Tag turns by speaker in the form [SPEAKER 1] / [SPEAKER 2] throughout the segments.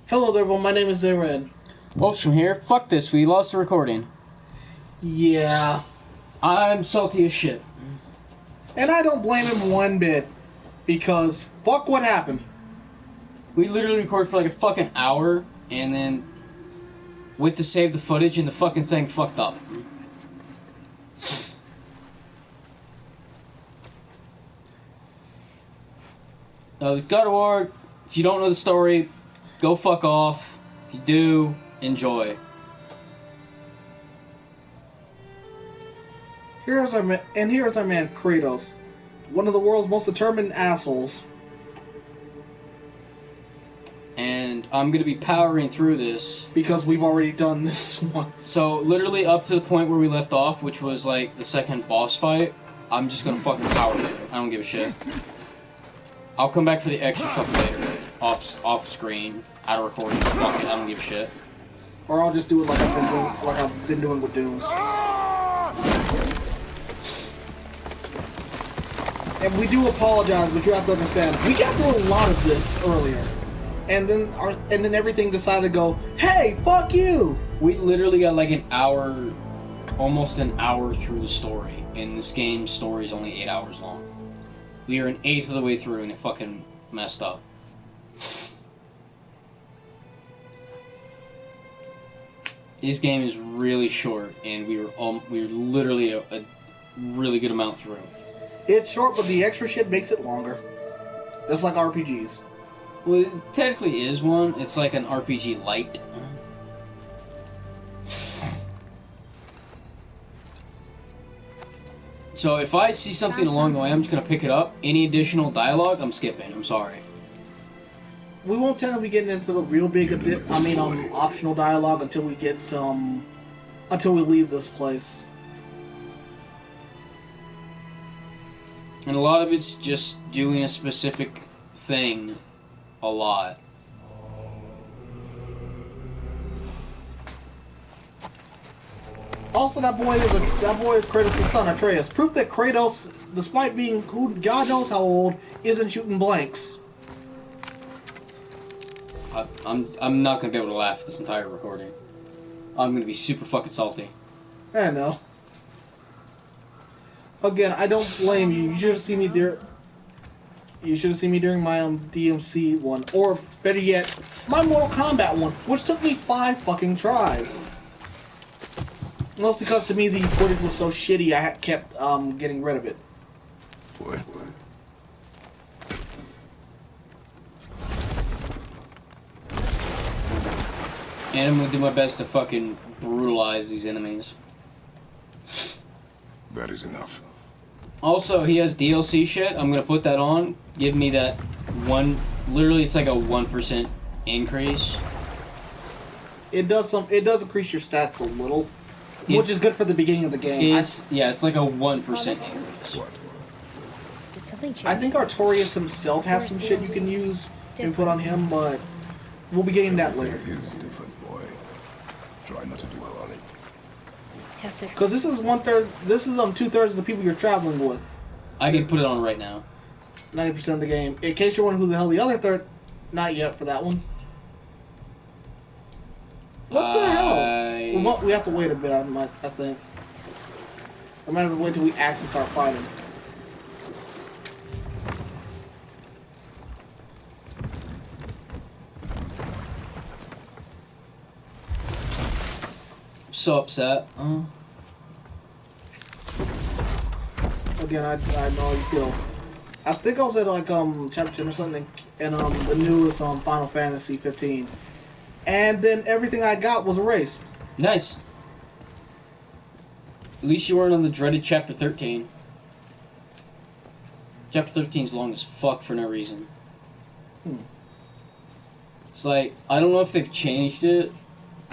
[SPEAKER 1] Hello there, everyone. My name is Zay and
[SPEAKER 2] Wolf from here. Fuck this, we lost the recording.
[SPEAKER 1] Yeah.
[SPEAKER 2] I'm salty as shit.
[SPEAKER 1] And I don't blame him one bit. Because fuck what happened.
[SPEAKER 2] We literally recorded for like a fucking hour, and then went to save the footage, and the fucking thing fucked up. God of War, if you don't know the story, go fuck off. If you do, enjoy.
[SPEAKER 1] Here's our man Kratos, one of the world's most determined assholes.
[SPEAKER 2] And I'm gonna be powering through this.
[SPEAKER 1] Because we've already done this once.
[SPEAKER 2] So, literally up to the point where we left off, which was like the second boss fight, I'm just gonna fucking power through. I don't give a shit. I'll come back for the extra stuff later. Off screen, out of recording. Fuck it, I don't give a shit.
[SPEAKER 1] Or I'll just do it like I've been doing with Doom. And we do apologize, but you have to understand, we got through a lot of this earlier. And then everything decided to go, hey, fuck you!
[SPEAKER 2] We literally got like an hour, almost an hour through the story. And this game's story is only 8 hours long. We are an eighth of the way through and it fucking messed up. This game is really short, and we were literally a really good amount through.
[SPEAKER 1] It's short, but the extra shit makes it longer. Just like RPGs.
[SPEAKER 2] Well, it technically is one. It's like an RPG light. So if I see something along the way, I'm just gonna pick it up. Any additional dialogue, I'm skipping. I'm sorry.
[SPEAKER 1] We won't tend to be getting into the real big, optional dialogue until we get, until we leave this place.
[SPEAKER 2] And a lot of it's just doing a specific thing a lot.
[SPEAKER 1] Also, that boy is Kratos' son, Atreus. Proof that Kratos, despite being who God knows how old, isn't shooting blanks.
[SPEAKER 2] I'm not gonna be able to laugh this entire recording. I'm gonna be super fucking salty.
[SPEAKER 1] I know. Again, I don't blame you. You should have seen me there. You should have seen me during my DMC one, or better yet, my Mortal Kombat one, which took me 5 fucking tries. Mostly because to me the footage was so shitty, I kept getting rid of it.
[SPEAKER 3] Boy.
[SPEAKER 2] And I'm gonna do my best to fucking brutalize these enemies.
[SPEAKER 3] That is enough.
[SPEAKER 2] Also, he has DLC shit. I'm gonna put that on. Give me that one. Literally, it's like a 1% increase.
[SPEAKER 1] It does increase your stats a little, which is good for the beginning of the game.
[SPEAKER 2] Yeah, it's like a 1% increase.
[SPEAKER 3] What?
[SPEAKER 4] Did something change?
[SPEAKER 1] I think Artorias himself has some shit you can use and put on him, but we'll be getting that later.
[SPEAKER 3] It is different, boy. Try not to dwell on it.
[SPEAKER 4] Yes, sir.
[SPEAKER 1] Because this is 1/3. This is 2/3 of the people you're traveling with.
[SPEAKER 2] I can put it on right now.
[SPEAKER 1] 90% of the game. In case you're wondering who the hell the other third, not yet for that one. What the hell? We have to wait a bit. I think. I might have to wait till we actually start fighting.
[SPEAKER 2] So upset.
[SPEAKER 1] Again, I know how you feel. I think I was at like chapter 10 or something in the newest Final Fantasy 15, and then everything I got was erased.
[SPEAKER 2] Nice. At least you weren't on the dreaded chapter 13. Chapter 13 is long as fuck for no reason. It's like, I don't know if they've changed it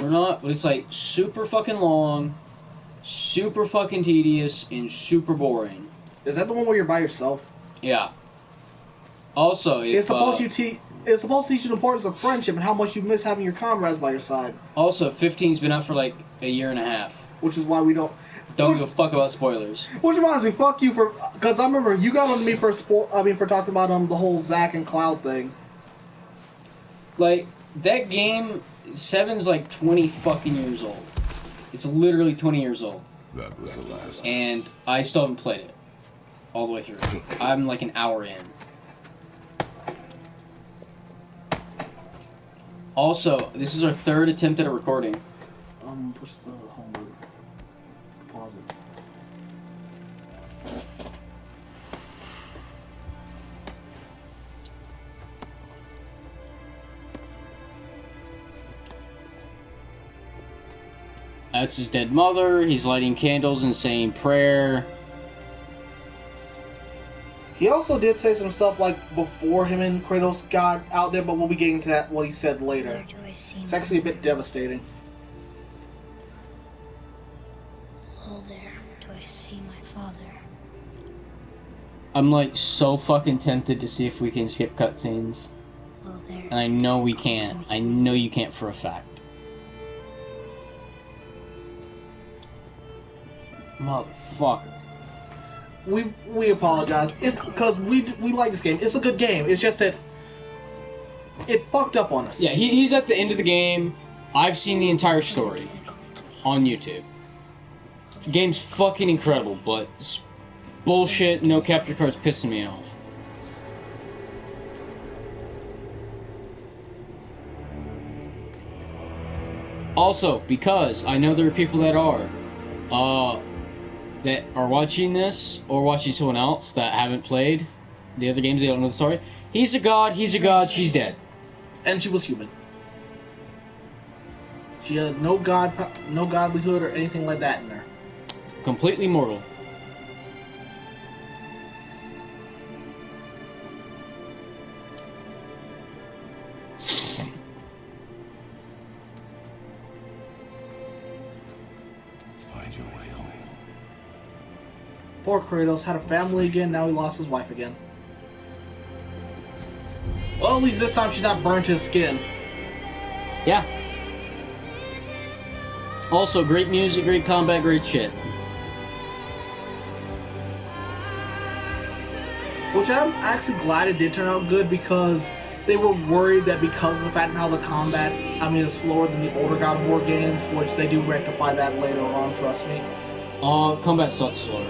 [SPEAKER 2] or not, but it's like super fucking long, super fucking tedious, and super boring.
[SPEAKER 1] Is that the one where you're by yourself?
[SPEAKER 2] Yeah. Also,
[SPEAKER 1] It's supposed to teach you the importance of friendship and how much you miss having your comrades by your side.
[SPEAKER 2] Also, 15's been out for like a year and a half.
[SPEAKER 1] Which is why we don't
[SPEAKER 2] give a fuck about spoilers.
[SPEAKER 1] Which reminds me, fuck you for, because I remember you got on me for talking about the whole Zack and Cloud thing.
[SPEAKER 2] Like, that game, 7's like 20 fucking years old. It's literally 20 years old.
[SPEAKER 3] That was the last.
[SPEAKER 2] And I still haven't played it all the way through. I'm like an hour in. Also, this is our third attempt at a recording.
[SPEAKER 1] Push the home button. Pause it.
[SPEAKER 2] That's his dead mother. He's lighting candles and saying prayer.
[SPEAKER 1] He also did say some stuff like before him and Kratos got out there, but we'll be getting to that, what he said later.
[SPEAKER 4] Where do I see
[SPEAKER 1] It's actually a bit devastating.
[SPEAKER 4] Oh, there. Do I see my father?
[SPEAKER 2] I'm like so fucking tempted to see if we can skip cutscenes.
[SPEAKER 4] Oh, there.
[SPEAKER 2] And I know we can't. I know you can't for a fact. Motherfucker.
[SPEAKER 1] We apologize. It's because we like this game. It's a good game. It's just that it fucked up on us.
[SPEAKER 2] Yeah, he's at the end of the game. I've seen the entire story on YouTube. The game's fucking incredible, but it's bullshit, no capture cards pissing me off. Also, because I know there are people that are watching this or watching someone else that haven't played the other games, they don't know the story. He's a god, she's dead.
[SPEAKER 1] And she was human. She had no godlyhood or anything like that in her.
[SPEAKER 2] Completely mortal.
[SPEAKER 3] Find your way home.
[SPEAKER 1] Poor Kratos had a family again, now he lost his wife again. Well, at least this time she not burnt his skin.
[SPEAKER 2] Yeah. Also, great music, great combat, great shit.
[SPEAKER 1] Which I'm actually glad it did turn out good, because they were worried that because of the fact how the combat, is slower than the older God of War games, which they do rectify that later on, trust me.
[SPEAKER 2] Combat's not slower.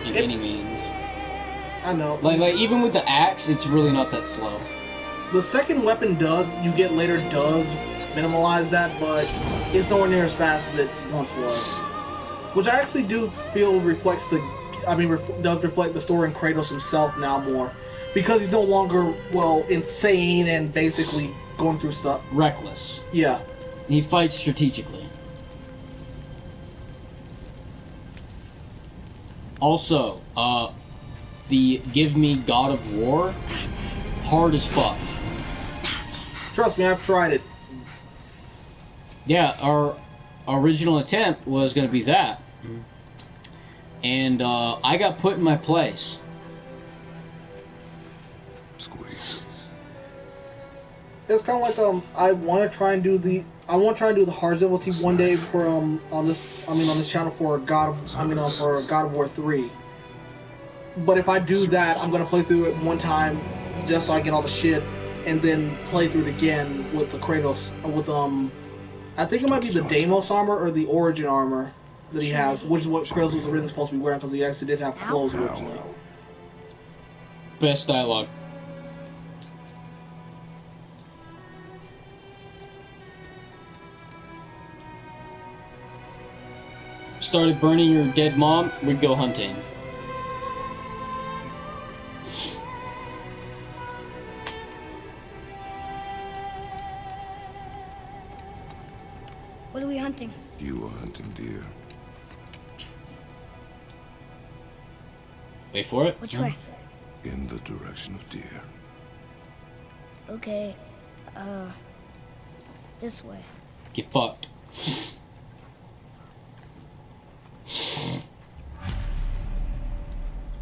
[SPEAKER 2] In any means.
[SPEAKER 1] I know.
[SPEAKER 2] Like even with the axe, it's really not that slow.
[SPEAKER 1] The second weapon you get later does minimize that, but it's nowhere near as fast as it once was. Which I actually do feel reflects does reflect the story in Kratos himself now more. Because he's no longer, insane and basically going through stuff.
[SPEAKER 2] Reckless.
[SPEAKER 1] Yeah.
[SPEAKER 2] He fights strategically. Also, the give me God of War, hard as fuck.
[SPEAKER 1] Trust me, I've tried it.
[SPEAKER 2] Yeah, our original attempt was going to be that. And I got put in my place.
[SPEAKER 3] Squeeze.
[SPEAKER 1] It's kind of like I want to try and do the hard difficulty one day for on this channel for God of War 3. But if I do that, I'm gonna play through it one time just so I get all the shit, and then play through it again with the Kratos with I think it might be the Deimos armor or the Origin armor that he has, which is what Kratos was originally supposed to be wearing because he actually did have clothes originally.
[SPEAKER 2] Best dialogue. Started burning your dead mom, we'd go hunting.
[SPEAKER 4] What are we hunting?
[SPEAKER 3] You were hunting deer.
[SPEAKER 2] Wait for it.
[SPEAKER 4] Which way?
[SPEAKER 3] In the direction of deer.
[SPEAKER 4] Okay, this way.
[SPEAKER 2] Get fucked.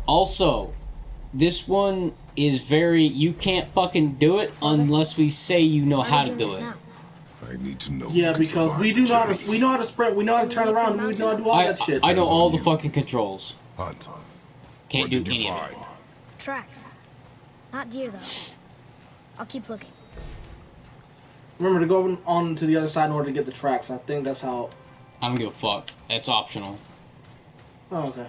[SPEAKER 2] Also, this one is very, you can't fucking do it unless we say you know
[SPEAKER 4] Why are
[SPEAKER 2] how
[SPEAKER 4] we
[SPEAKER 2] to
[SPEAKER 4] doing
[SPEAKER 2] do
[SPEAKER 4] this
[SPEAKER 2] it.
[SPEAKER 4] now?
[SPEAKER 3] I need to know.
[SPEAKER 1] Yeah,
[SPEAKER 3] who can
[SPEAKER 1] because
[SPEAKER 3] survive
[SPEAKER 1] we
[SPEAKER 3] the
[SPEAKER 1] know how to
[SPEAKER 3] journey.
[SPEAKER 1] sprint, we know how to turn around, we know how to do all that shit.
[SPEAKER 2] I know all the
[SPEAKER 3] you.
[SPEAKER 2] fucking controls.
[SPEAKER 3] Hunt.
[SPEAKER 2] Can't
[SPEAKER 3] What
[SPEAKER 2] do
[SPEAKER 3] did you
[SPEAKER 2] any of
[SPEAKER 3] find?
[SPEAKER 2] it.
[SPEAKER 4] Tracks. Not deer, though. I'll keep looking.
[SPEAKER 1] Remember to go on to the other side in order to get the tracks. I think that's how...
[SPEAKER 2] I don't give a fuck. It's optional.
[SPEAKER 1] Oh, okay.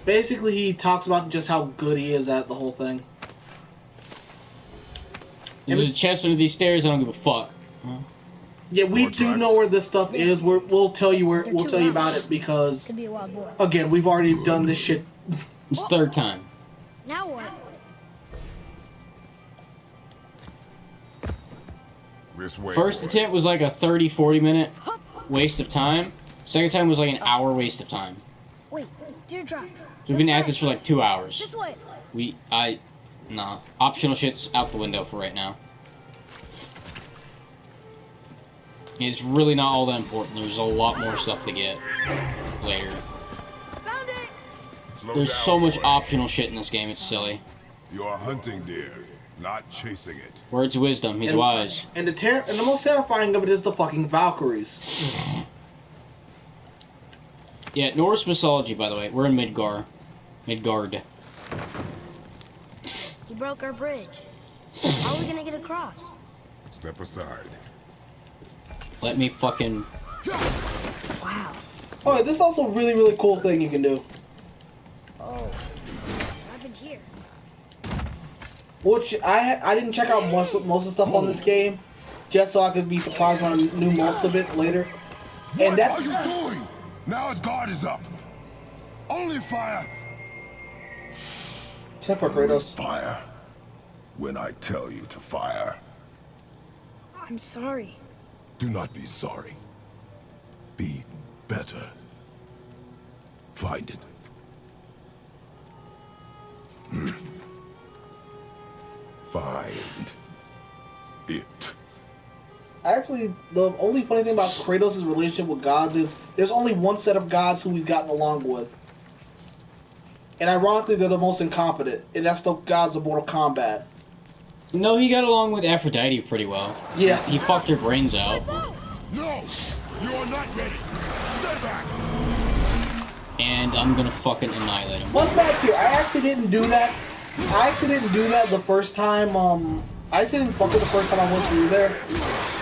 [SPEAKER 1] Basically, he talks about just how good he is at the whole thing.
[SPEAKER 2] There's a chest under these stairs. I don't give a fuck.
[SPEAKER 1] Yeah, we
[SPEAKER 3] More
[SPEAKER 1] do
[SPEAKER 3] tracks?
[SPEAKER 1] know where this stuff is. We'll tell you where.
[SPEAKER 4] They're
[SPEAKER 1] We'll
[SPEAKER 4] too
[SPEAKER 1] tell you about
[SPEAKER 4] rough.
[SPEAKER 1] it because,
[SPEAKER 4] Could be a wild boar.
[SPEAKER 1] again, we've already done this shit.
[SPEAKER 2] It's third time.
[SPEAKER 4] Now what?
[SPEAKER 3] This way.
[SPEAKER 2] First
[SPEAKER 3] boy.
[SPEAKER 2] attempt was like a 30-40 minute waste of time. Second time was like an hour waste of time.
[SPEAKER 4] Wait, deer tracks.
[SPEAKER 2] So we've been at this for like 2 hours.
[SPEAKER 4] This way.
[SPEAKER 2] Nah. Optional shit's out the window for right now. It's really not all that important. There's a lot more stuff to get later.
[SPEAKER 4] Found it.
[SPEAKER 3] Slow
[SPEAKER 2] There's
[SPEAKER 3] down,
[SPEAKER 2] so much
[SPEAKER 3] boy.
[SPEAKER 2] optional shit in this game, it's silly.
[SPEAKER 3] You are hunting deer, not chasing it.
[SPEAKER 2] Words of wisdom, he's
[SPEAKER 1] And-
[SPEAKER 2] wise.
[SPEAKER 1] And the most terrifying of it is the fucking Valkyries.
[SPEAKER 2] Yeah, Norse mythology, by the way. We're in Midgard. Midgard.
[SPEAKER 4] He broke our bridge. How are we gonna get across?
[SPEAKER 3] Step aside.
[SPEAKER 2] Let me fucking...
[SPEAKER 4] Wow.
[SPEAKER 1] Oh, this is also a really, really cool thing you can do.
[SPEAKER 4] Oh. What happened here?
[SPEAKER 1] Which I didn't check out most of the stuff on this game, just so I could be surprised when I knew most of it later. And
[SPEAKER 3] What are you doing? Now his guard is up. Only fire.
[SPEAKER 1] Temper, Kratos.
[SPEAKER 3] Fire. When I tell you to fire.
[SPEAKER 4] I'm sorry.
[SPEAKER 3] Do not be sorry. Be better. Find it. Find it.
[SPEAKER 1] Actually, the only funny thing about Kratos' relationship with gods is there's only one set of gods who he's gotten along with. And ironically, they're the most incompetent, and that's the gods of Mortal Kombat.
[SPEAKER 2] No, he got along with Aphrodite pretty well.
[SPEAKER 1] Yeah.
[SPEAKER 2] He fucked her brains out.
[SPEAKER 3] No! You are not ready! Stay back!
[SPEAKER 2] And I'm gonna fucking annihilate him.
[SPEAKER 1] Fun fact here, I actually didn't do that. I actually didn't do that the first time, I actually didn't fuck it the first time I went through there.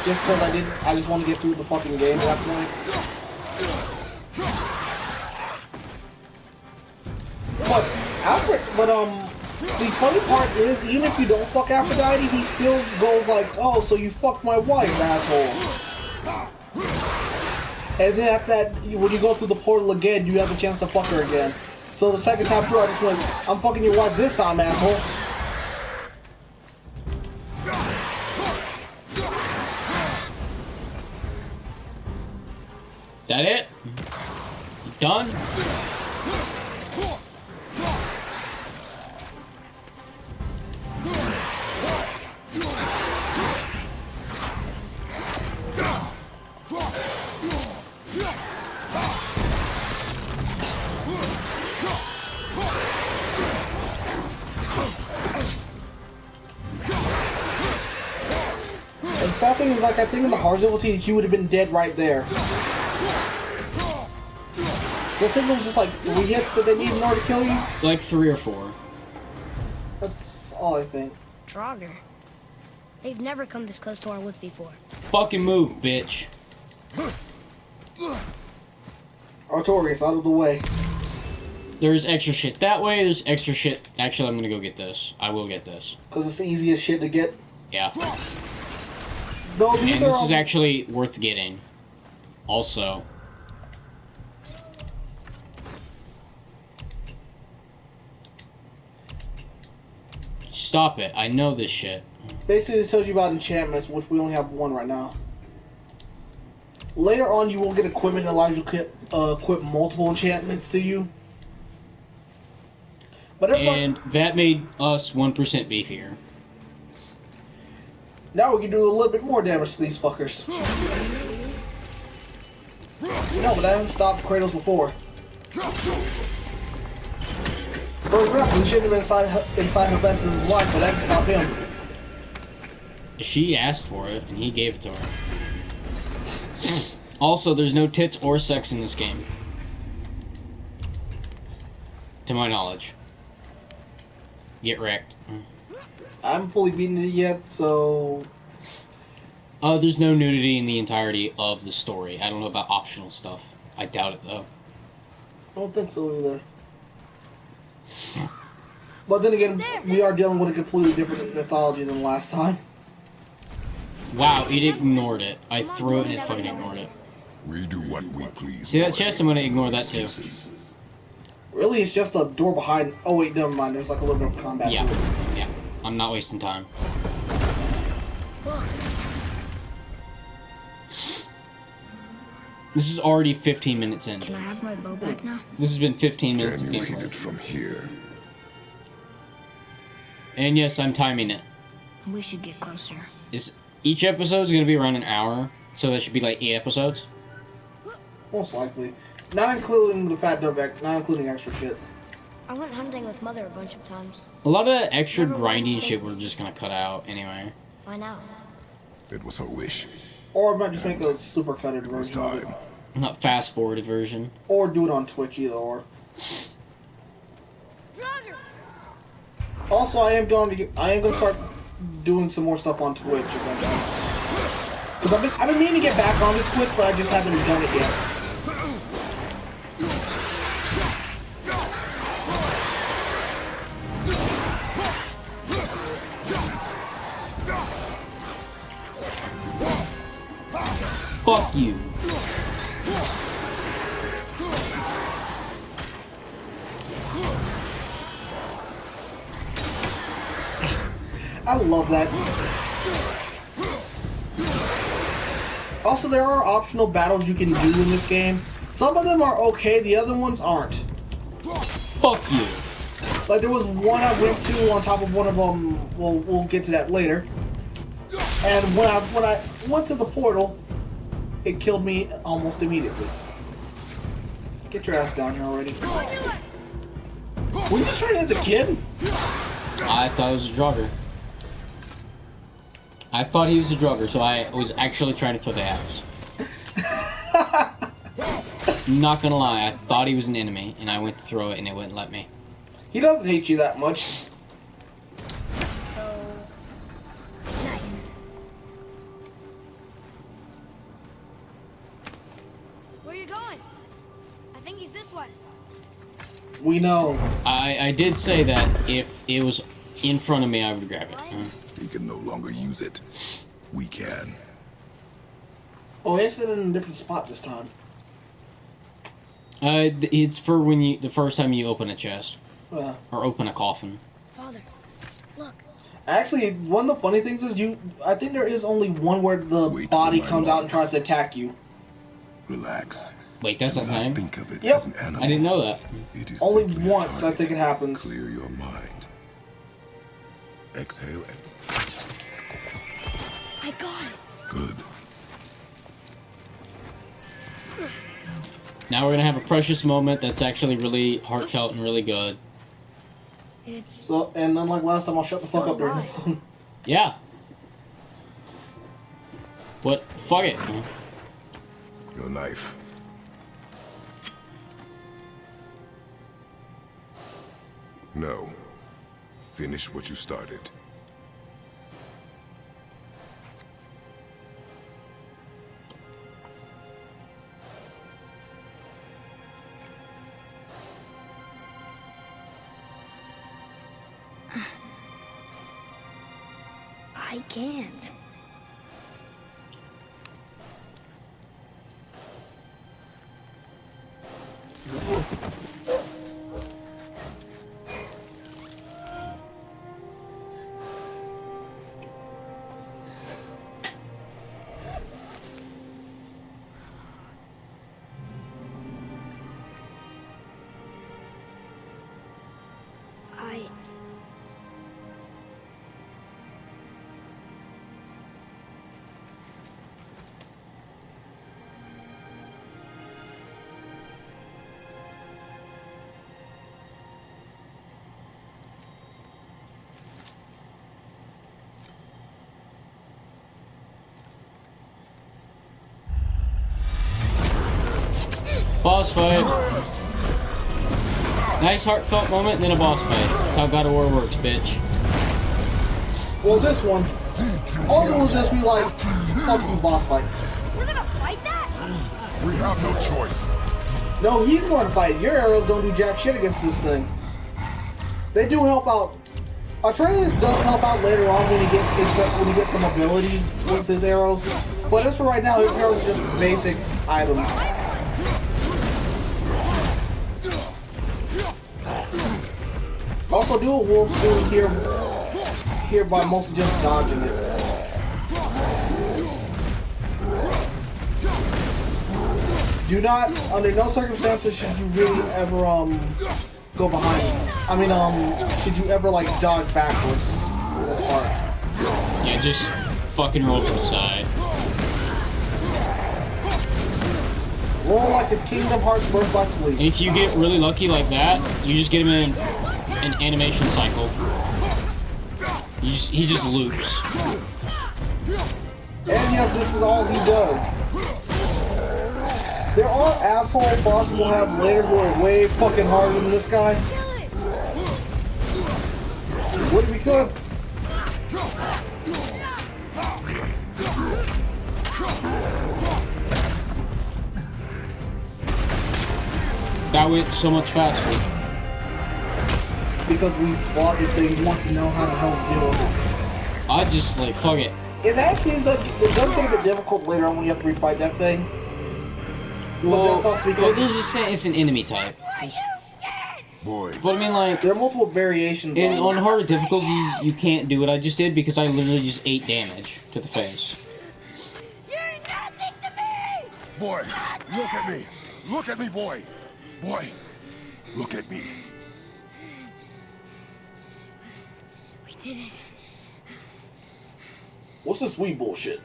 [SPEAKER 1] Just because I just want to get through the fucking game at that point. The funny part is, even if you don't fuck Aphrodite, he still goes like, oh, so you fucked my wife, asshole. And then after that, when you go through the portal again, you have a chance to fuck her again. So the second time through, I just went, I'm fucking your wife this time, asshole.
[SPEAKER 2] That it? You done?
[SPEAKER 1] And the sad thing is, like, I think in the hard difficulty, he would have been dead right there. The thing was just like 3 hits that they need in order to kill you.
[SPEAKER 2] Like 3 or 4.
[SPEAKER 1] That's all I think.
[SPEAKER 4] Draugr. They've never come this close to our woods before.
[SPEAKER 2] Fucking move, bitch.
[SPEAKER 1] Artorias, out of the way.
[SPEAKER 2] There's extra shit that way, there's extra shit... Actually, I'm gonna go get this. I will get this.
[SPEAKER 1] Because it's the easiest shit to get.
[SPEAKER 2] Yeah.
[SPEAKER 1] Though these
[SPEAKER 2] And
[SPEAKER 1] are
[SPEAKER 2] this is actually worth getting. Also. Stop it. I know this shit.
[SPEAKER 1] basically this tells you about enchantments, which we only have one right now. Later on, you will get equipment that allows you to equip multiple enchantments to you. But
[SPEAKER 2] And that made us 1% beefier.
[SPEAKER 1] now we can do a little bit more damage to these fuckers. No, but that hasn't stopped Kratos before. For example, he shouldn't have been inside Hephaestus' wife, but that can stop him.
[SPEAKER 2] She asked for it, and he gave it to her. Also, there's no tits or sex in this game. To my knowledge. Get wrecked.
[SPEAKER 1] I haven't fully beaten it yet, so
[SPEAKER 2] There's no nudity in the entirety of the story. I don't know about optional stuff. I doubt it, though.
[SPEAKER 1] I don't think so either. But then again, we are dealing with a completely different mythology than last time.
[SPEAKER 2] Wow, it ignored it. I threw it and it fucking ignored it.
[SPEAKER 3] We do what we please.
[SPEAKER 2] See that chest? I'm gonna ignore that too.
[SPEAKER 1] Really, it's just a door behind. Oh wait, never mind. There's like a little bit of combat.
[SPEAKER 2] Yeah,
[SPEAKER 1] to it.
[SPEAKER 2] yeah. I'm not wasting time. This is already 15 minutes in.
[SPEAKER 4] Can I have my bow back now?
[SPEAKER 2] This has been 15 minutes of
[SPEAKER 3] Can you hit
[SPEAKER 2] gameplay.
[SPEAKER 3] it from here?
[SPEAKER 2] And yes, I'm timing it.
[SPEAKER 4] We should get closer.
[SPEAKER 2] Each episode is going to be around an hour, so that should be like 8 episodes.
[SPEAKER 1] Most likely, not including the fat dove, not including extra shit.
[SPEAKER 4] I went hunting with Mother a bunch of times.
[SPEAKER 2] A lot of the extra
[SPEAKER 4] Never
[SPEAKER 2] grinding
[SPEAKER 4] mind.
[SPEAKER 2] shit we're just going to cut out anyway.
[SPEAKER 4] Why now?
[SPEAKER 3] It was her wish.
[SPEAKER 1] Or I might just make a super cutted
[SPEAKER 3] It was
[SPEAKER 1] version of it.
[SPEAKER 3] time.
[SPEAKER 2] Not fast forwarded version.
[SPEAKER 1] Or do it on Twitch, either or. Also, I am going to start doing some more stuff on Twitch eventually. Because I've been meaning to get back on this Twitch, but I just haven't done it yet.
[SPEAKER 2] Fuck you.
[SPEAKER 1] I love that. Also, there are optional battles you can do in this game. Some of them are okay, the other ones aren't.
[SPEAKER 2] Fuck you.
[SPEAKER 1] Like, there was one I went to on top of one of them, we'll get to that later. And when I went to the portal, it killed me almost immediately. Get your ass down here already. Were you just trying to hit the kid?
[SPEAKER 2] I thought it was a drugger. I thought he was a drugger, so I was actually trying to kill the ass. Not gonna lie, I thought he was an enemy, and I went to throw it and it wouldn't let me.
[SPEAKER 1] He doesn't hate you that much.
[SPEAKER 4] So nice. Where are you going? I think he's this way.
[SPEAKER 1] We know.
[SPEAKER 2] I did say that if it was in front of me, I would grab it.
[SPEAKER 3] He can no longer use it. We can.
[SPEAKER 1] Oh, it's in a different spot this time.
[SPEAKER 2] It's for when the first time you open a chest.
[SPEAKER 1] Uh,
[SPEAKER 2] Or open a coffin.
[SPEAKER 4] Father, look.
[SPEAKER 1] Actually, one of the funny things is I think there is only one where the
[SPEAKER 3] Wait
[SPEAKER 1] body
[SPEAKER 3] for my
[SPEAKER 1] comes out
[SPEAKER 3] lord.
[SPEAKER 1] and tries to attack you.
[SPEAKER 3] Relax.
[SPEAKER 2] Wait, that's
[SPEAKER 3] Do
[SPEAKER 2] his
[SPEAKER 3] not
[SPEAKER 2] name?
[SPEAKER 3] think of it
[SPEAKER 1] Yep.
[SPEAKER 3] as an animal.
[SPEAKER 2] I didn't know that.
[SPEAKER 3] It is
[SPEAKER 1] Only
[SPEAKER 3] simply a
[SPEAKER 1] once, I
[SPEAKER 3] target.
[SPEAKER 1] think it happens.
[SPEAKER 3] Clear your mind. Exhale and
[SPEAKER 4] I got it.
[SPEAKER 3] good.
[SPEAKER 2] Now we're gonna have a precious moment that's actually really heartfelt and really good.
[SPEAKER 4] It's
[SPEAKER 1] So, and unlike last time, I'll shut the fuck up during
[SPEAKER 4] Still
[SPEAKER 1] this.
[SPEAKER 2] Yeah. But fuck it.
[SPEAKER 3] Your knife. No. Finish what you started.
[SPEAKER 4] I can't. I
[SPEAKER 2] Boss fight. Nice heartfelt moment, then a boss fight. That's how God of War works, bitch.
[SPEAKER 1] Well, this one, Or it will just be like fucking boss fight.
[SPEAKER 5] We're gonna fight that?
[SPEAKER 3] We have no choice.
[SPEAKER 1] No, he's going to fight. Your arrows don't do jack shit against this thing. They do help out. Atreus does help out later on when he gets some abilities with his arrows. But as for right now, his arrows are just basic items. Also, do what Wolf's doing here by mostly just dodging it. Do not, under no circumstances, should you really ever go behind him. I mean, should you ever like dodge backwards in this part?
[SPEAKER 2] Yeah, just fucking roll to the side.
[SPEAKER 1] Roll like his Kingdom Hearts Birth by Sleep.
[SPEAKER 2] And if you get really lucky like that, you just get him in an animation cycle. He just loops.
[SPEAKER 1] And yes, this is all he does. There are asshole bosses we'll have later who are way fucking harder than this guy. Would it be good?
[SPEAKER 2] That went so much faster.
[SPEAKER 1] Because we bought this thing, he wants to know how the hell to do it.
[SPEAKER 2] I just like fuck it.
[SPEAKER 1] It actually is like, it does get a bit difficult later on when you have to refight that thing.
[SPEAKER 2] Well,
[SPEAKER 1] that's also because
[SPEAKER 2] there's just saying it's an enemy type.
[SPEAKER 3] Boy.
[SPEAKER 2] But I mean, like,
[SPEAKER 1] there are multiple variations
[SPEAKER 2] on harder difficulties, you can't do what I just did because I literally just 8 damage to the face.
[SPEAKER 5] You're nothing to me!
[SPEAKER 3] Boy, look at me. Look at me, boy. Boy, look at me.
[SPEAKER 5] We did it.
[SPEAKER 1] What's this sweet bullshit?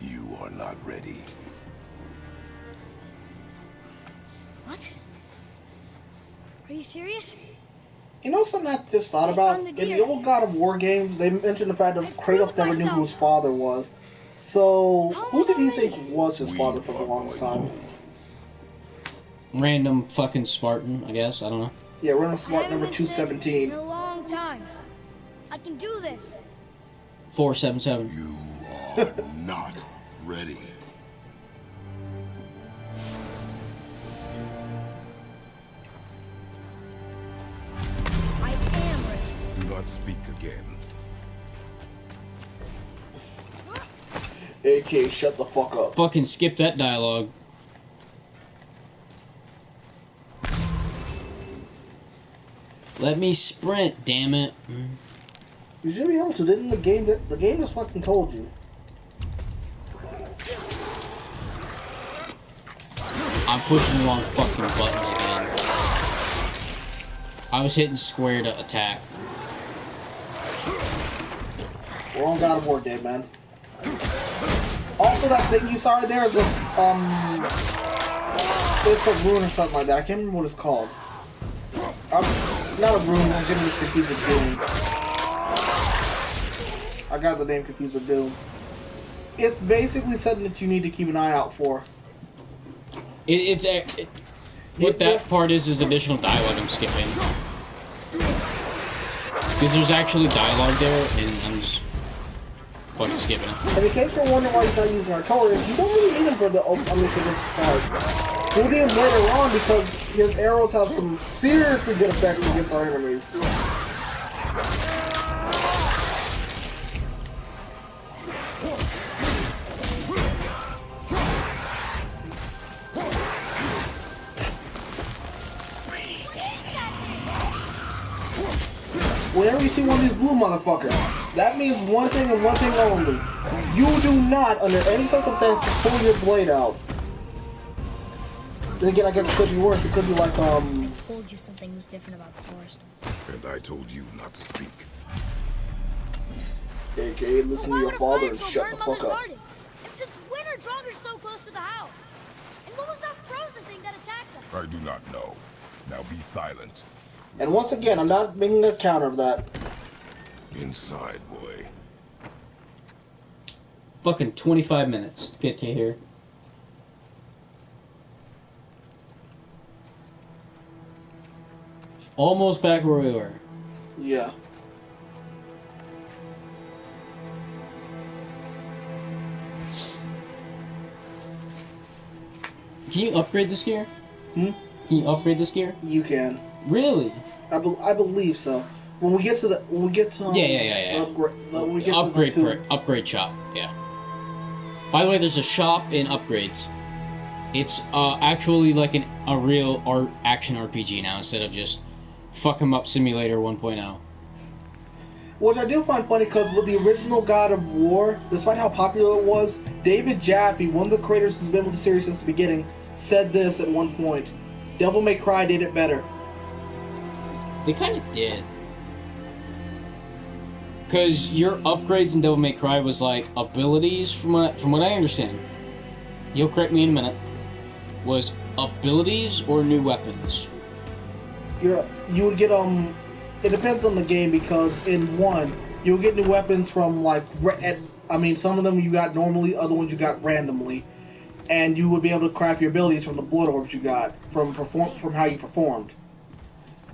[SPEAKER 3] You are not ready.
[SPEAKER 5] What? Are you serious?
[SPEAKER 1] You know something I just thought about? In the old God of War games, they mentioned the fact that Kratos never knew who his father was. So, who did he think was his father for the longest time?
[SPEAKER 2] Random fucking Spartan, I guess. I don't know.
[SPEAKER 1] Yeah, random smart
[SPEAKER 5] I haven't
[SPEAKER 1] number
[SPEAKER 5] been sick
[SPEAKER 1] 217.
[SPEAKER 5] in a long time. I can do this.
[SPEAKER 2] 477.
[SPEAKER 3] You are not ready.
[SPEAKER 5] I am ready.
[SPEAKER 3] Do not speak again.
[SPEAKER 1] AK, shut the fuck up.
[SPEAKER 2] Fucking skip that dialogue. Let me sprint, damn it.
[SPEAKER 1] You should be able to, didn't the game just fucking told you.
[SPEAKER 2] I'm pushing the wrong fucking buttons again. I was hitting square to attack.
[SPEAKER 1] We're on God of War day, man. Also, that thing you saw right there is a, it's a rune or something like that. I can't remember what it's called. Not a rune, I'm getting this confused with Doom. I got the name confused with Doom. It's basically something that you need to keep an eye out for.
[SPEAKER 2] What that part is additional dialogue I'm skipping. Because there's actually dialogue there, and I'm just fucking skipping it.
[SPEAKER 1] And in case you're wondering why he's not using Artorias, you don't really need him for for this part. You'll need him later on because his arrows have some seriously good effects against our enemies. Whenever you see one of these blue motherfuckers, that means one thing and one thing only. You do not, under any circumstances, pull your blade out. Then again, I guess it could be worse. It could be like,
[SPEAKER 5] I told you something was different about the forest.
[SPEAKER 3] And I told you not to speak.
[SPEAKER 1] AK, listen to your father and shut the fuck up.
[SPEAKER 5] And since when are Draugrs so close to the house? And what was that frozen thing that attacked us?
[SPEAKER 3] I do not know. Now be silent.
[SPEAKER 1] And once again, I'm not making a counter of that.
[SPEAKER 3] Inside, boy.
[SPEAKER 2] Fucking 25 minutes to get to here. Almost back where we were.
[SPEAKER 1] Yeah.
[SPEAKER 2] Can you upgrade this gear?
[SPEAKER 1] Hmm?
[SPEAKER 2] Can you upgrade this gear?
[SPEAKER 1] You can.
[SPEAKER 2] Really?
[SPEAKER 1] I believe so. When we get to the
[SPEAKER 2] Yeah.
[SPEAKER 1] when we get to the
[SPEAKER 2] Upgrade shop. Yeah. By the way, there's a shop in upgrades. It's actually like a real action RPG now instead of just fuck 'em up simulator 1.0.
[SPEAKER 1] which I do find funny because with the original God of War, despite how popular it was, David Jaffe, one of the creators who's been with the series since the beginning, said this at one point: Devil May Cry did it better.
[SPEAKER 2] They kind of did. Because your upgrades in Devil May Cry was like abilities, from what I understand. You'll correct me in a minute. Was abilities or new weapons?
[SPEAKER 1] You would get it depends on the game, because in one you'll get new weapons from some of them you got normally, other ones you got randomly, and you would be able to craft your abilities from the blood orbs you got from how you performed.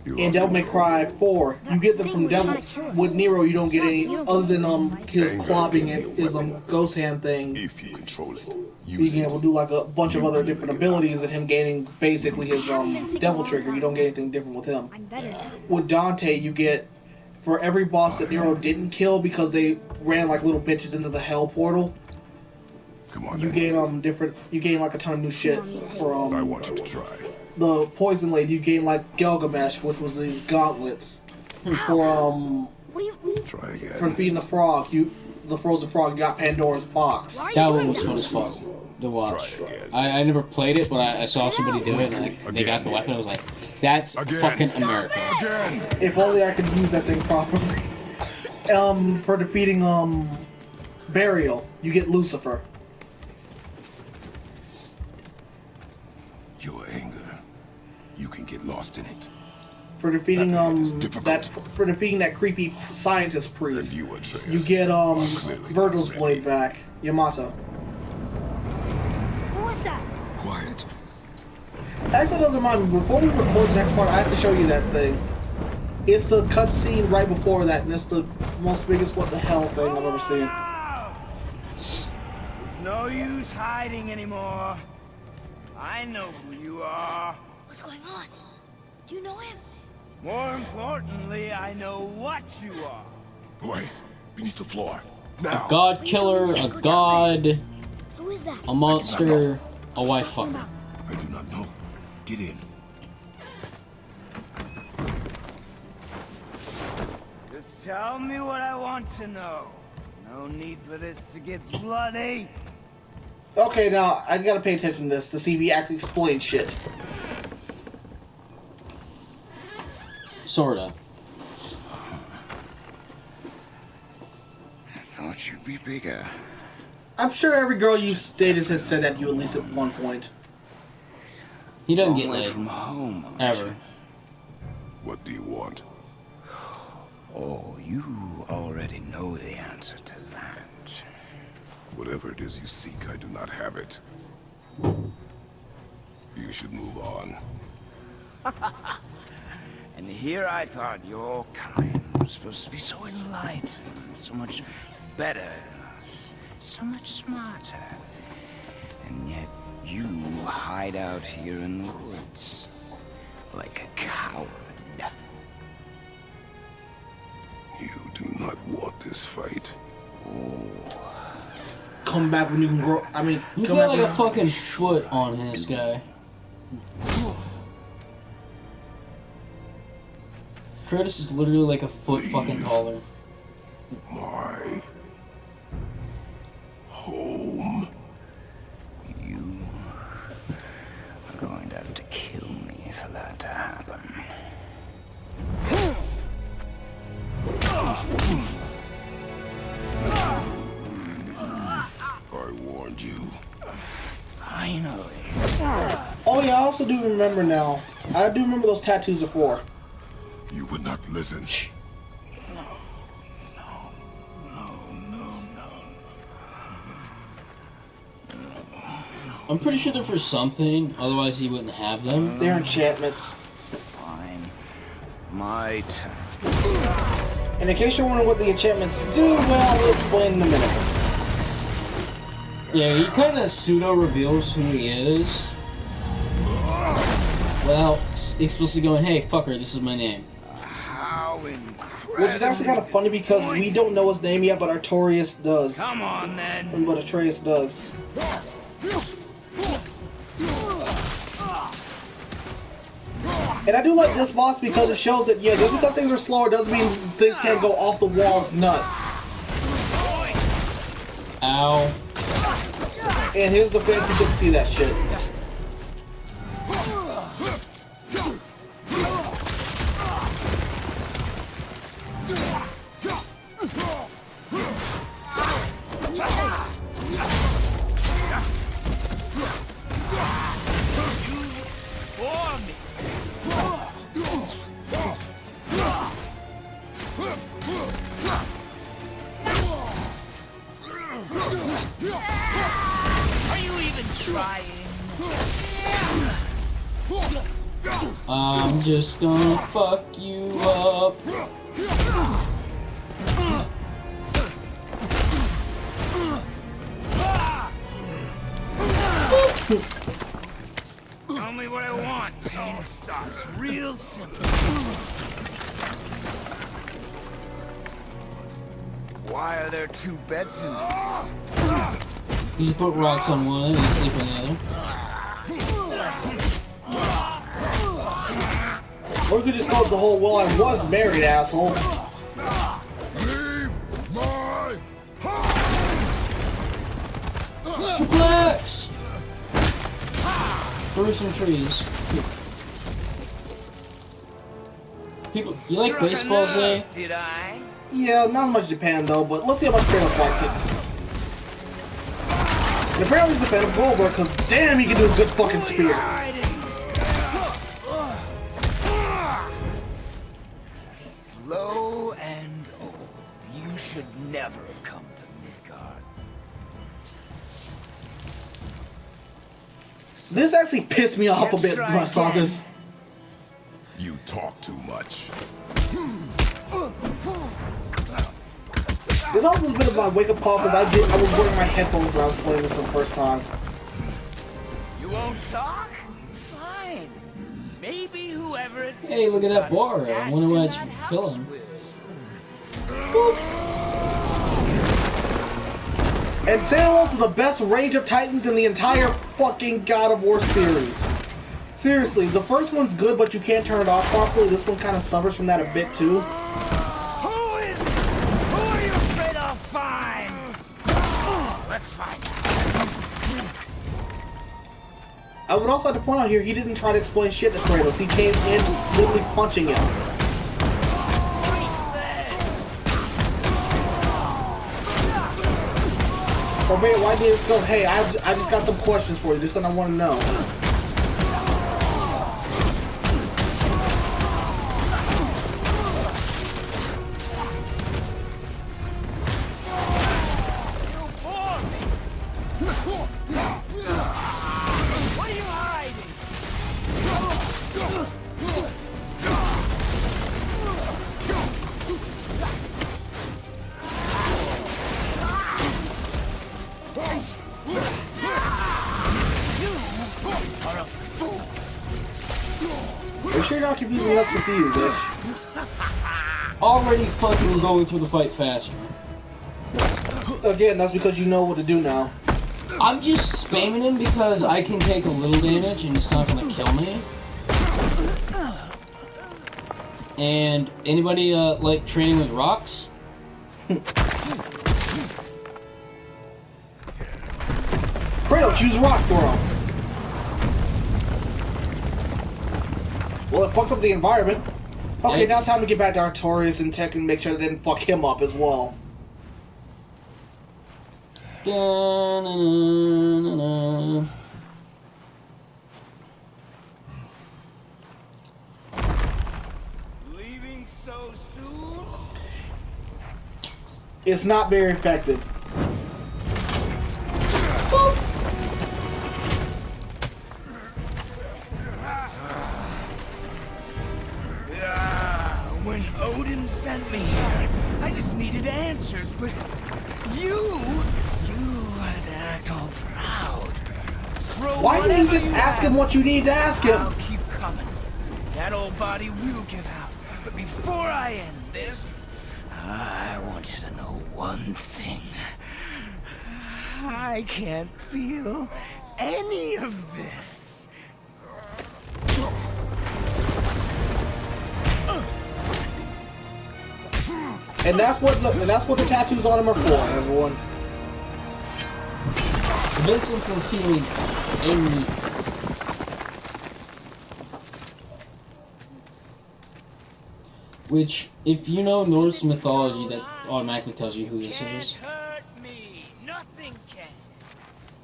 [SPEAKER 1] In Devil May Cry 4, you get them from Devil. With Nero, you don't get any other than his clobbing and his ghost hand thing.
[SPEAKER 3] If you control it,
[SPEAKER 1] Being able to do like a bunch of other different abilities, and him gaining basically his devil trigger. You don't get anything different with him.
[SPEAKER 5] I'm better now.
[SPEAKER 1] With Dante, you get, for every boss that Nero didn't kill because they ran like little bitches into the hell portal,
[SPEAKER 3] Come on,
[SPEAKER 1] you
[SPEAKER 3] then.
[SPEAKER 1] gain you gain like a ton of new shit. For
[SPEAKER 3] I want you to try.
[SPEAKER 1] the Poison Lady, you gain like Gilgamesh, which was these gauntlets. For
[SPEAKER 5] What do you...
[SPEAKER 3] Try again.
[SPEAKER 1] for defeating the frog, the frozen frog, you got Pandora's box.
[SPEAKER 5] Why are you
[SPEAKER 2] That
[SPEAKER 5] doing
[SPEAKER 2] one was
[SPEAKER 5] this?
[SPEAKER 2] fun as fuck to watch.
[SPEAKER 3] Try again.
[SPEAKER 2] I never played it, but I saw somebody do it, and like, they got the weapon. I was like, that's
[SPEAKER 3] Again.
[SPEAKER 2] fucking America.
[SPEAKER 3] Again.
[SPEAKER 1] If only I could use that thing properly. For defeating Burial, you get Lucifer.
[SPEAKER 3] Your anger, you can get lost in it.
[SPEAKER 1] For defeating
[SPEAKER 3] That man is difficult.
[SPEAKER 1] that creepy scientist
[SPEAKER 3] And
[SPEAKER 1] priest,
[SPEAKER 3] you, Atreus,
[SPEAKER 1] you get
[SPEAKER 3] are clearly
[SPEAKER 1] Virgil's
[SPEAKER 3] not
[SPEAKER 1] blade
[SPEAKER 3] ready.
[SPEAKER 1] back, Yamato.
[SPEAKER 5] What was that?
[SPEAKER 3] Quiet.
[SPEAKER 1] Actually, that doesn't remind me. Before we record the next part, I have to show you that thing. It's the cutscene right before that, and it's the most biggest what the hell thing I've ever seen.
[SPEAKER 6] There's no use hiding anymore. I know who you are.
[SPEAKER 5] What's going on? Do you know him?
[SPEAKER 6] More importantly, I know what you are.
[SPEAKER 3] Boy, beneath the floor. Now.
[SPEAKER 2] God killer, a god,
[SPEAKER 5] Who is that?
[SPEAKER 2] a monster, a wife fucker.
[SPEAKER 3] I do not know. Get in.
[SPEAKER 6] Just tell me what I want to know. No need for this to get bloody.
[SPEAKER 1] Okay, now I gotta pay attention to this to see if he actually explains shit.
[SPEAKER 2] Sorta.
[SPEAKER 6] I thought you'd be bigger.
[SPEAKER 1] I'm sure every girl you've dated has said that to you at least at one point.
[SPEAKER 2] He doesn't
[SPEAKER 6] Long
[SPEAKER 2] get
[SPEAKER 6] way
[SPEAKER 2] laid.
[SPEAKER 6] from home. aren't
[SPEAKER 2] Ever.
[SPEAKER 6] you?
[SPEAKER 3] What do you want?
[SPEAKER 6] Oh, you already know the answer to that.
[SPEAKER 3] Whatever it is you seek, I do not have it. You should move on.
[SPEAKER 6] And here I thought your kind was supposed to be so enlightened, so much better than us, so much smarter. And yet you hide out here in the woods, like a coward.
[SPEAKER 3] You do not want this fight.
[SPEAKER 1] Come back when you can grow. I mean,
[SPEAKER 2] He's
[SPEAKER 1] come
[SPEAKER 2] got
[SPEAKER 1] back
[SPEAKER 2] like a
[SPEAKER 1] when-
[SPEAKER 2] fucking foot on this guy. Curtis is literally like a foot fucking taller.
[SPEAKER 3] My home.
[SPEAKER 6] You are going to have to kill me for that to happen.
[SPEAKER 3] I warned you.
[SPEAKER 6] Finally.
[SPEAKER 1] Oh yeah, I also do remember now. I do remember those tattoos before.
[SPEAKER 3] You would not listen.
[SPEAKER 2] I'm pretty sure they're for something, otherwise he wouldn't have them.
[SPEAKER 1] They're enchantments.
[SPEAKER 6] Fine. My turn.
[SPEAKER 1] And in case you're wondering what the enchantments do, well, we'll explain in a minute.
[SPEAKER 2] Yeah, he kind of pseudo reveals who he is without explicitly going, hey, fucker, this is my name.
[SPEAKER 6] How incredible.
[SPEAKER 1] Which is actually kind of funny because we don't know his name yet, but Artorias does.
[SPEAKER 6] Come on, then.
[SPEAKER 1] But Atreus does. And I do like this boss because it shows that, yeah, just because things are slower doesn't mean things can't go off the walls nuts.
[SPEAKER 2] Ow.
[SPEAKER 1] And here's the fans who didn't see that shit.
[SPEAKER 6] Are you even trying?
[SPEAKER 2] I'm just gonna fuck you up.
[SPEAKER 6] Tell me what I want. Pain stops real simple. Why are there two beds in here?
[SPEAKER 2] You just put rocks on one and you sleep on the other.
[SPEAKER 1] Or you could just go with the whole, well, I was married, asshole.
[SPEAKER 3] Leave my
[SPEAKER 2] Suplex! Through some trees. People, you like baseball, Zay?
[SPEAKER 6] Did I?
[SPEAKER 1] Yeah, not much Japan though, but let's see how much Kratos likes it. And apparently he's a fan of Goldberg, because damn, he can do a good fucking spear.
[SPEAKER 6] Slow and old. You should never have come to Midgard.
[SPEAKER 1] This actually pissed me off a bit when I saw this.
[SPEAKER 3] You talk too much.
[SPEAKER 1] This also was a bit of my wake-up call because I was wearing my headphones when I was playing this for the first time.
[SPEAKER 6] You won't talk? Fine. Maybe whoever it is
[SPEAKER 2] Hey, look at that
[SPEAKER 6] got
[SPEAKER 2] bar. I
[SPEAKER 6] stashed
[SPEAKER 2] wonder
[SPEAKER 6] in
[SPEAKER 2] why it's
[SPEAKER 6] that house
[SPEAKER 2] filling.
[SPEAKER 6] will.
[SPEAKER 1] And say hello to the best range of Titans in the entire fucking God of War series. Seriously, the first one's good, but you can't turn it off properly. This one kind of suffers from that a bit too.
[SPEAKER 6] Who are you afraid I'll find? Let's find out.
[SPEAKER 1] I would also like to point out here, he didn't try to explain shit to Kratos. He came in literally punching him. Or man, why did it go, hey, I just got some questions for you. There's something I want to know.
[SPEAKER 6] What are you hiding?
[SPEAKER 1] Are you sure you're not confusing us with you, bitch?
[SPEAKER 2] Already fucking going through the fight faster.
[SPEAKER 1] Again, that's because you know what to do now.
[SPEAKER 2] I'm just spamming him because I can take a little damage and it's not gonna kill me. And anybody like training with rocks?
[SPEAKER 1] Kratos, use rock throw. Well, it fucked up the environment. Okay,
[SPEAKER 2] Hey.
[SPEAKER 1] now time to get back to Artorias and check and make sure they didn't fuck him up as well.
[SPEAKER 2] Da-na-na-na-na.
[SPEAKER 6] Leaving so soon?
[SPEAKER 1] It's not very effective.
[SPEAKER 6] When Odin sent me here, I just needed answers, but you had to act all proud. Throw
[SPEAKER 1] Why didn't you
[SPEAKER 6] whatever
[SPEAKER 1] just ask him
[SPEAKER 6] have.
[SPEAKER 1] what you need to ask him?
[SPEAKER 6] I'll keep coming. That old body will give out. But before I end this, I want you to know one thing. I can't feel any of this.
[SPEAKER 1] And that's what the tattoos on him are for, everyone.
[SPEAKER 2] Prevents him from feeling any. Which, if you know Norse mythology, that automatically tells you who this is.
[SPEAKER 6] Can't hurt me. Nothing can.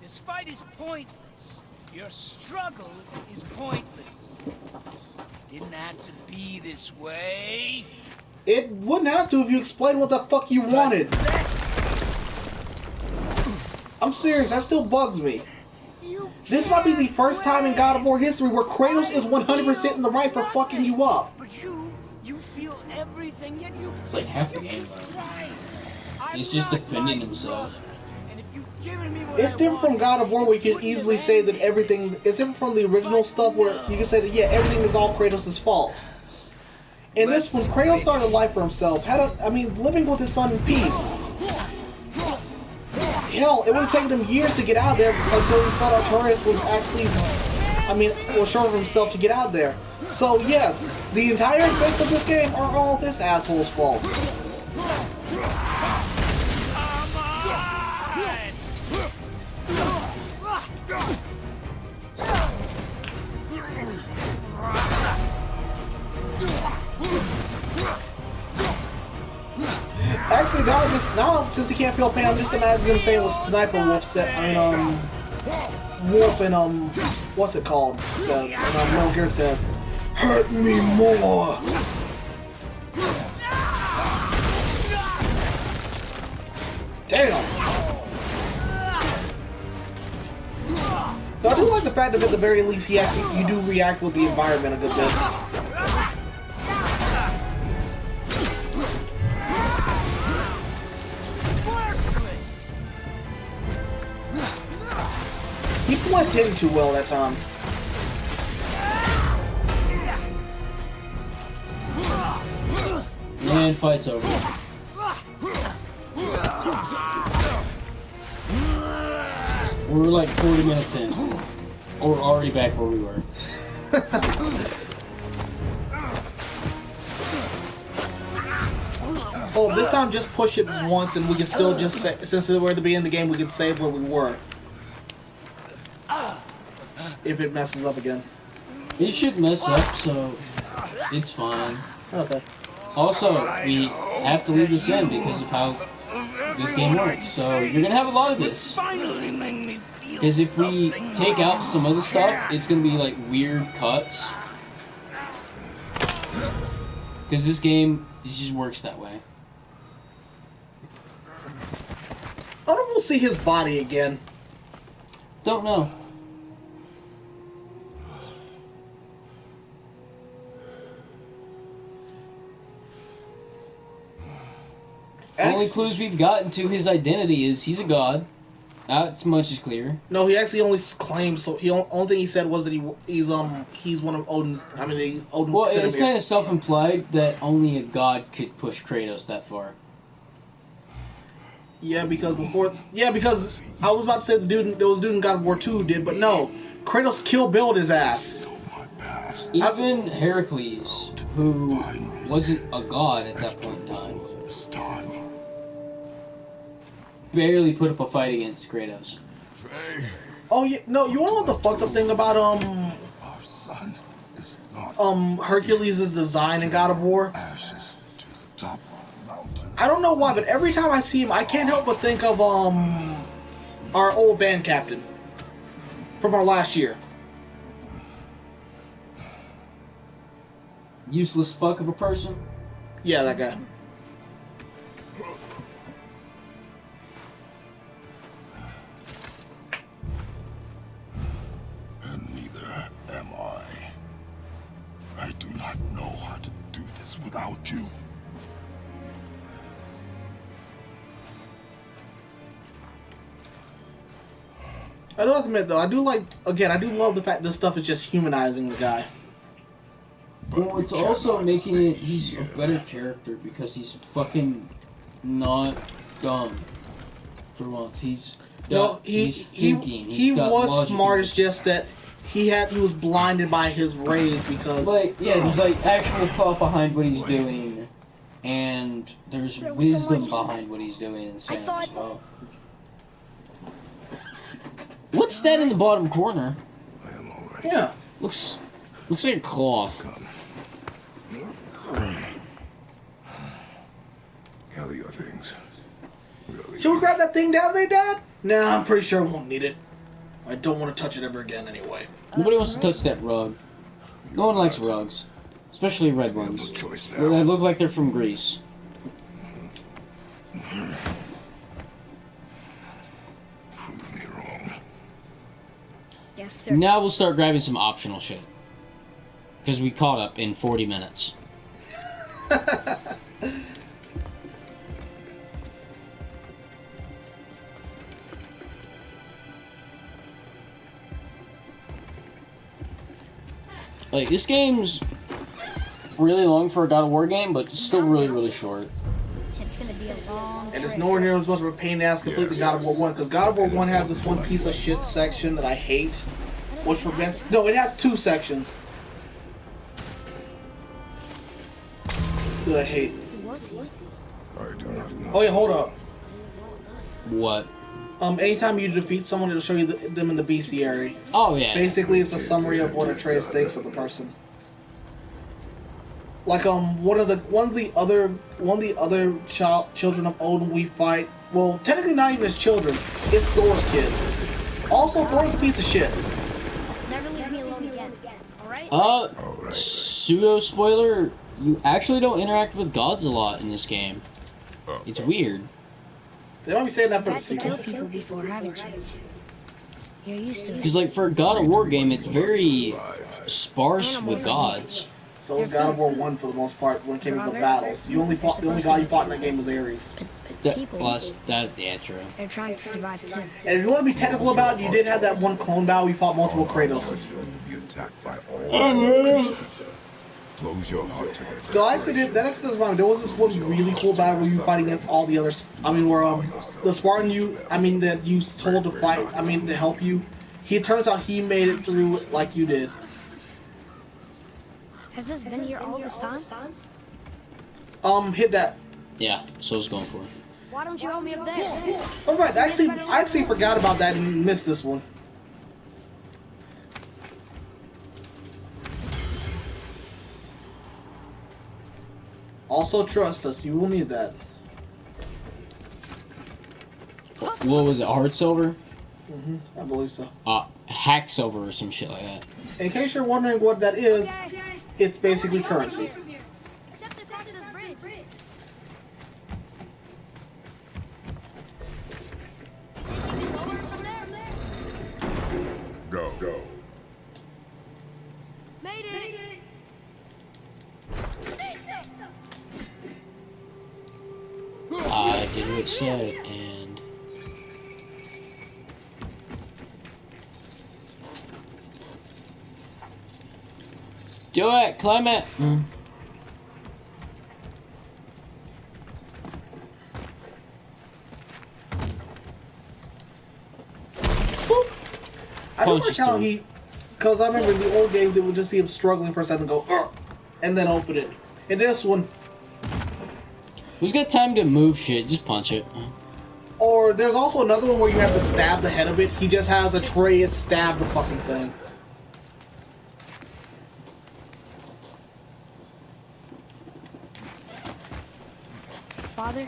[SPEAKER 6] This fight is pointless. Your struggle is pointless. It didn't have to be this way.
[SPEAKER 1] It wouldn't have to if you explained what the fuck you wanted. I'm serious, that still bugs me. This might be the first time in God of War history where Kratos is 100% in the right for fucking you up.
[SPEAKER 6] But you feel everything, yet you.
[SPEAKER 2] It's like half the game, he's just defending himself.
[SPEAKER 1] It's different from God of War where you can easily say that everything... It's different from the original stuff where you can say that, yeah, everything is all Kratos' fault. In this one, Kratos started life for himself. Living with his son in peace. Hell, it would have taken him years to get out there until he thought Artorias was actually, was sure of himself to get out there. So yes, the entire effects of this game are all this asshole's fault. Actually, now since he can't feel pain, I'm just imagining him saying what Sniper Wolf said. Wolf and what's it called? Says, and Metal Gear says, "Hurt me more." Damn. So I do like the fact that at the very least you do react with the environment a good bit. He flipped in too well that time.
[SPEAKER 2] And fight's over. We're like 40 minutes in. Or we're already back where we were.
[SPEAKER 1] Oh, this time just push it once and we can still just say, since we're at the beginning of the game, we can save where we were. If it messes up again.
[SPEAKER 2] It should mess up, so it's fine.
[SPEAKER 1] Okay.
[SPEAKER 2] Also, we have to leave this in because of how this game works. So you're gonna have a lot of this. Because if we take out some other stuff, it's gonna be like weird cuts. Because this game just works that way.
[SPEAKER 1] I wonder if we'll see his body again.
[SPEAKER 2] Don't know. The only clues we've gotten to his identity is he's a god. Not much is clear.
[SPEAKER 1] No, he actually only claims. So the only thing he said was that he's one of Odin. Odin.
[SPEAKER 2] Well, it's kind of self-implied that only a god could push Kratos that far.
[SPEAKER 1] Yeah, because I was about to say there was a dude in God of War 2 did, but no, Kratos Kill Billed his ass.
[SPEAKER 2] Even Heracles, who wasn't a god at that point in time, barely put up a fight against Kratos.
[SPEAKER 1] Oh yeah, no, you wanna know what the fucked up thing about Hercules' design in God of War? I don't know why, but every time I see him, I can't help but think of our old band captain from our last year.
[SPEAKER 2] Useless fuck of a person?
[SPEAKER 1] Yeah, that guy.
[SPEAKER 3] And neither am I. I do not know how to do this without you.
[SPEAKER 1] I do have to admit though, I do love the fact this stuff is just humanizing the guy.
[SPEAKER 2] Well, it's also making it, he's a better character because he's fucking not dumb. For once, he's thinking.
[SPEAKER 1] He
[SPEAKER 2] got
[SPEAKER 1] was
[SPEAKER 2] logic
[SPEAKER 1] smart.
[SPEAKER 2] in
[SPEAKER 1] It's just that he was blinded by his rage because
[SPEAKER 2] like he's like actually thought behind what he's doing, and there's
[SPEAKER 4] There was so
[SPEAKER 2] wisdom
[SPEAKER 4] much-
[SPEAKER 2] behind what he's doing in Sam
[SPEAKER 4] thought-
[SPEAKER 2] as well. What's that in the bottom corner?
[SPEAKER 3] I am all right.
[SPEAKER 1] yeah.
[SPEAKER 2] Looks like a cloth.
[SPEAKER 3] Gather your things. Really?
[SPEAKER 1] Should we grab that thing down there, Dad? Nah, I'm pretty sure I won't need it. I don't want to touch it ever again anyway.
[SPEAKER 2] Nobody wants to touch that rug. No one likes rugs, especially red
[SPEAKER 3] We have
[SPEAKER 2] ones.
[SPEAKER 3] no choice
[SPEAKER 2] They
[SPEAKER 3] now.
[SPEAKER 2] look like they're from Greece.
[SPEAKER 3] Prove me wrong.
[SPEAKER 4] Yes, sir.
[SPEAKER 2] Now we'll start grabbing some optional shit. Because we caught up in 40 minutes. Like, this game's really long for a God of War game, but it's still really, really short.
[SPEAKER 4] It's gonna be a long
[SPEAKER 1] And it's
[SPEAKER 4] trip.
[SPEAKER 1] nowhere near as much of a pain in the ass complete the
[SPEAKER 3] Yes.
[SPEAKER 1] God of War 1, because God of War 1 has this one piece of shit section that I hate, which prevents... No, it has two sections that I hate.
[SPEAKER 4] Who was he?
[SPEAKER 3] I do not know.
[SPEAKER 1] Oh yeah, hold up.
[SPEAKER 2] What?
[SPEAKER 1] Anytime you defeat someone, it'll show you them in the bestiary.
[SPEAKER 2] Oh, yeah.
[SPEAKER 1] Basically, it's a summary of what Atreus thinks of the person. Like one of the other children of Odin we fight. Well, technically not even his children. It's Thor's kid. Also, Thor's a piece of shit.
[SPEAKER 5] Never leave me alone again. Alright?
[SPEAKER 3] Alright.
[SPEAKER 2] Pseudo spoiler, you actually don't interact with gods a lot in this game. It's weird.
[SPEAKER 1] They might be saying that for
[SPEAKER 4] You've
[SPEAKER 1] the
[SPEAKER 4] had to kill
[SPEAKER 1] sequel.
[SPEAKER 4] people before, haven't you? You're used to
[SPEAKER 2] Because,
[SPEAKER 4] it.
[SPEAKER 2] like, for a God of War game, it's very
[SPEAKER 3] Survive.
[SPEAKER 2] sparse with gods.
[SPEAKER 1] So was God of War 1 for the most part when it came to the battles. The only guy you fought in that game was Ares.
[SPEAKER 2] That,
[SPEAKER 4] People,
[SPEAKER 2] that's yeah, true.
[SPEAKER 4] they're trying to survive too.
[SPEAKER 1] And if you want to be technical about it, you did have that one clone battle we fought multiple Kratos.
[SPEAKER 3] Be attacked by all. Close your heart to their
[SPEAKER 1] No, I actually did. That actually does remind me. There was this one really cool battle where you fight against all the others. I mean, where the Spartan that you told to fight. To help you. It turns out he made it through like you did.
[SPEAKER 4] Has this been here all this time?
[SPEAKER 1] Hit that.
[SPEAKER 2] Yeah, so I was going for it.
[SPEAKER 4] Why don't you help me up there?
[SPEAKER 1] Oh right, I actually forgot about that and missed this one. Also trust us, you will need that.
[SPEAKER 2] What was it, hard silver?
[SPEAKER 1] I believe so.
[SPEAKER 2] Hack silver or some shit like that.
[SPEAKER 1] In case you're wondering what that is, it's basically currency.
[SPEAKER 5] Except across this bridge.
[SPEAKER 3] Go.
[SPEAKER 5] Made it!
[SPEAKER 2] I did what it said, and... Do it! Climb it!
[SPEAKER 1] I don't
[SPEAKER 2] Punch
[SPEAKER 1] like how
[SPEAKER 2] through.
[SPEAKER 1] he, because I remember in the old games it would just be him struggling for a second, go, and then open it. In this one,
[SPEAKER 2] Who's got time to move shit? Just punch it.
[SPEAKER 1] or there's also another one where you have to stab the head of it. He just has Atreus stab the fucking thing.
[SPEAKER 4] Father,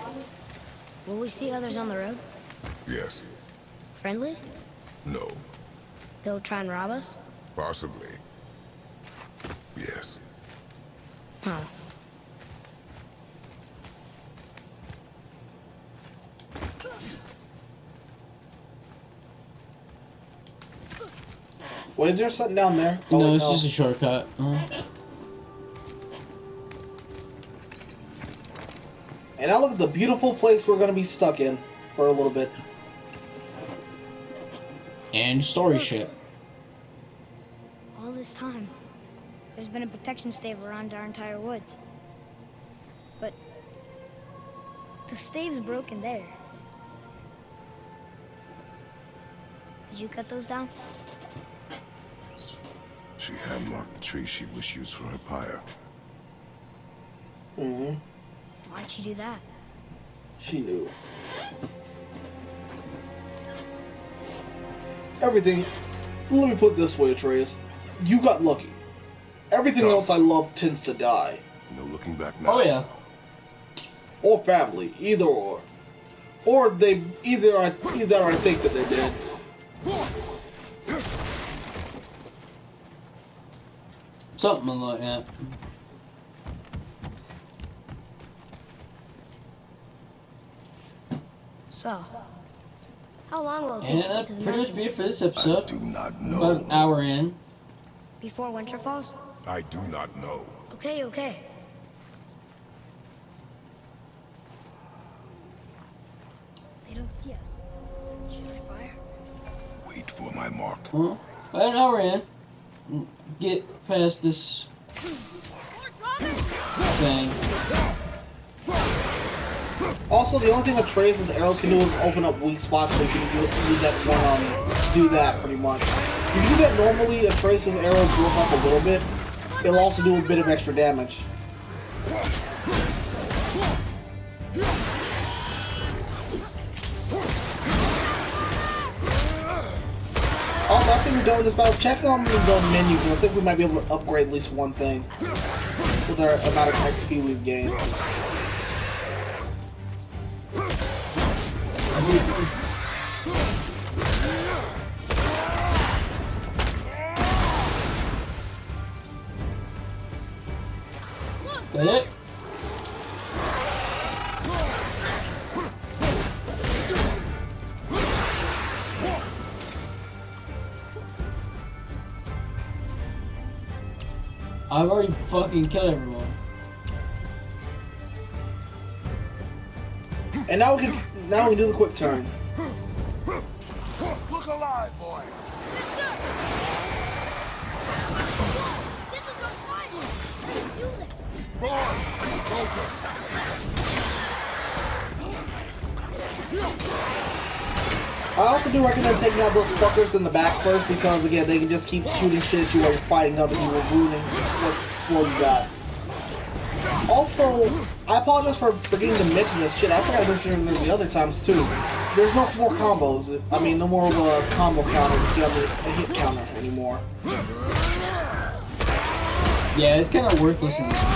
[SPEAKER 4] will we see others on the road?
[SPEAKER 3] Yes.
[SPEAKER 4] Friendly?
[SPEAKER 3] No.
[SPEAKER 4] They'll try and rob us?
[SPEAKER 3] Possibly. Yes.
[SPEAKER 4] Huh.
[SPEAKER 1] Wait, is there something down there?
[SPEAKER 2] No, it's just a shortcut.
[SPEAKER 1] And now look at the beautiful place we're gonna be stuck in for a little bit.
[SPEAKER 2] And story shit.
[SPEAKER 4] All this time. there's been a protection stave around our entire woods. But the stave's broken there. Did you cut those down?
[SPEAKER 3] She hand-marked the tree she wished used for her pyre.
[SPEAKER 1] Mm-hmm.
[SPEAKER 4] Why'd she do that?
[SPEAKER 1] She knew. Everything. Let me put it this way, Atreus. You got lucky. Everything else I love tends to die.
[SPEAKER 3] No looking back now.
[SPEAKER 2] Oh yeah.
[SPEAKER 1] Or family, either or. Or they either I think that they're dead.
[SPEAKER 2] Something like that.
[SPEAKER 4] So, how long will it take
[SPEAKER 2] And
[SPEAKER 4] to get
[SPEAKER 2] that
[SPEAKER 4] to the
[SPEAKER 2] pretty much
[SPEAKER 4] mountain?
[SPEAKER 2] be it for this
[SPEAKER 3] I
[SPEAKER 2] episode.
[SPEAKER 3] do not
[SPEAKER 2] About
[SPEAKER 3] know.
[SPEAKER 2] an hour in.
[SPEAKER 4] Before winter falls?
[SPEAKER 3] I do not know.
[SPEAKER 4] Okay, okay. They don't see us. Should I fire?
[SPEAKER 3] Wait for my mark.
[SPEAKER 2] Well, about an hour in. Get past this thing.
[SPEAKER 1] Also, the only thing Atreus' arrows can do is open up weak spots, so you can use that one, do that pretty much. If you do that normally, Atreus' arrows blow up a little bit. It'll also do a bit of extra damage. Also, I think we're done with this battle. Check on the menu, because I think we might be able to upgrade at least one thing with our amount of XP we've gained.
[SPEAKER 2] That it? I've already fucking killed everyone.
[SPEAKER 1] And now we can do the quick turn.
[SPEAKER 3] Look alive, boy.
[SPEAKER 5] This is our fight! Let's do this!
[SPEAKER 3] Boy, focus.
[SPEAKER 1] I also do recommend taking out those fuckers in the back first, because again, they can just keep shooting shit at you while you're fighting other people, ruining what you got. Also, I apologize for forgetting to mention this shit. I forgot to mention it the other times too. There's no more combos. I mean, no more of a combo counter to see on the hit counter anymore.
[SPEAKER 2] Yeah, it's kind of worthless in this game.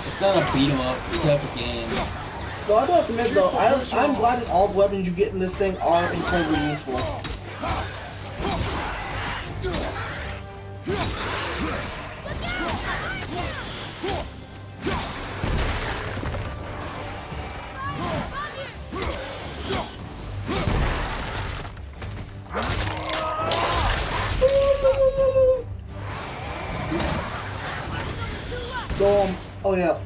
[SPEAKER 2] It's not a beat 'em up type of game.
[SPEAKER 1] So I do have to admit though, I'm glad that all the weapons you get in this thing are incredibly useful. So, oh yeah,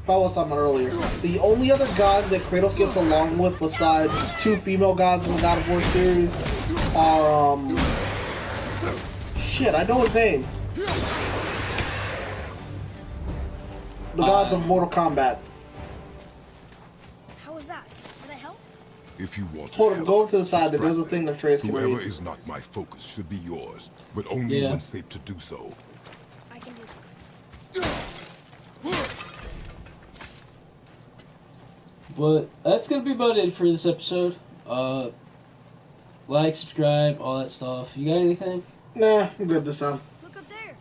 [SPEAKER 1] if I was talking about earlier, the only other gods that Kratos gets along with besides two female gods in the God of War series are, shit, I know his name. The gods of Mortal Kombat.
[SPEAKER 5] How was that? Did I help?
[SPEAKER 3] If you want to
[SPEAKER 1] Hold on,
[SPEAKER 3] help,
[SPEAKER 1] go over to the side, there's a
[SPEAKER 3] distract
[SPEAKER 1] thing
[SPEAKER 3] me.
[SPEAKER 1] that Atreus can
[SPEAKER 3] Whoever
[SPEAKER 1] read.
[SPEAKER 3] is not my focus should be yours, but only
[SPEAKER 2] Yeah.
[SPEAKER 3] when safe to do so.
[SPEAKER 5] I can do that.
[SPEAKER 2] But that's gonna be about it for this episode. Like, subscribe, all that stuff. You got anything?
[SPEAKER 1] Nah, I'm good this time.
[SPEAKER 5] Look up there!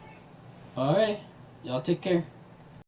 [SPEAKER 2] Alright. Y'all take care.